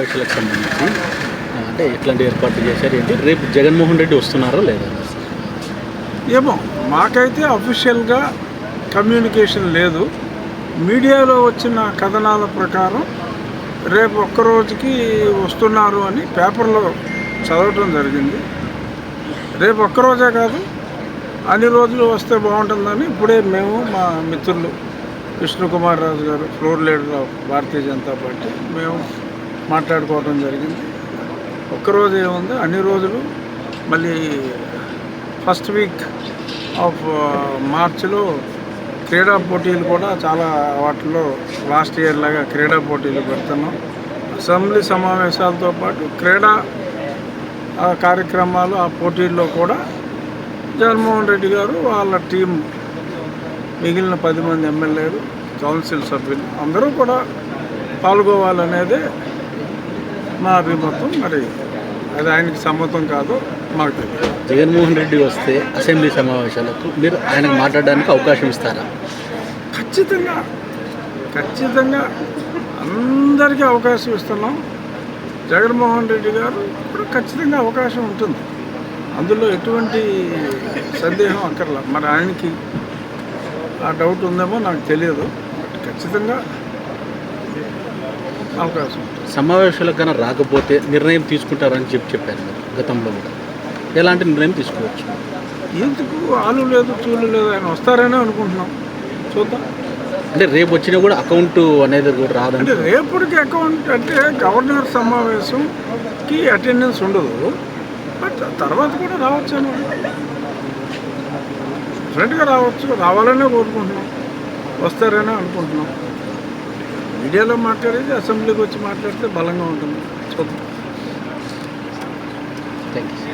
సమావేశాలకు సంబంధించి అంటే ఎట్లాంటి ఏర్పాట్లు చేశారు ఏంటి? రేపు జగన్మోహన్ రెడ్డి వస్తున్నారో లేదా? ఏమో మాకైతే అఫీషియల్గా కమ్యూనికేషన్ లేదు. మీడియాలో వచ్చిన కథనాల ప్రకారం రేపు ఒక్కరోజుకి వస్తున్నారు అని పేపర్లో చదవటం జరిగింది. రేపు ఒక్కరోజే కాదు, అన్ని రోజులు వస్తే బాగుంటుందని ఇప్పుడే మేము మా మిత్రులు విష్ణుకుమార్ రాజు గారు, floor leader of Bharatiya Janata party, మేము మాట్లాడుకోవడం జరిగింది. ఒక్కరోజు ఏముంది, అన్ని రోజులు మళ్ళీ ఫస్ట్ వీక్ ఆఫ్ మార్చిలో క్రీడా పోటీలు కూడా చాలా వాటిలో లాస్ట్ ఇయర్ లాగా క్రీడా పోటీలు పెడుతున్నాం. అసెంబ్లీ సమావేశాలతో పాటు క్రీడా కార్యక్రమాలు, ఆ పోటీల్లో కూడా జగన్మోహన్ రెడ్డి గారు వాళ్ళ టీం, మిగిలిన 10 మంది ఎమ్మెల్యేలు, కౌన్సిల్ సభ్యులు అందరూ కూడా పాల్గొవాలనేదే మా అభిమతం. మరి అది ఆయనకి సమ్మతం కాదు మాకు తెలియదు. జగన్మోహన్ రెడ్డి వస్తే అసెంబ్లీ సమావేశాలకు మీరు ఆయనకు మాట్లాడడానికి అవకాశం ఇస్తారా? ఖచ్చితంగా అందరికీ అవకాశం ఇస్తున్నాం. జగన్మోహన్ రెడ్డి గారు కూడా ఖచ్చితంగా అవకాశం ఉంటుంది, అందులో ఎటువంటి సందేహం అక్కర్లా. మరి ఆయనకి ఆ డౌట్ ఉందేమో నాకు తెలియదు, బట్ ఖచ్చితంగా అవకాశం ఉంటుంది. సమావేశాలకు కన్నా రాకపోతే నిర్ణయం తీసుకుంటారని చెప్పారు మీరు గతంలో కూడా. ఎలాంటి నిర్ణయం తీసుకోవచ్చు? ఎందుకు ఆలు లేదు చూలు లేదు, ఆయన వస్తారనే అనుకుంటున్నాం, చూద్దాం. అంటే రేపు వచ్చినా కూడా అకౌంట్ అనేది కూడా రాదంటే? అంటే రేపటికి అకౌంట్ అంటే గవర్నర్ సమావేశంకి అటెండెన్స్ ఉండదు, బట్ తర్వాత కూడా రావచ్చేమో, డిఫరెంట్గా రావచ్చు. రావాలనే కోరుకుంటున్నాం, వస్తారనే అనుకుంటున్నాం. మీడియాలో మాట్లాడేది అసెంబ్లీకి వచ్చి మాట్లాడితే బలంగా ఉంటుంది, చూద్దాం. Thank you.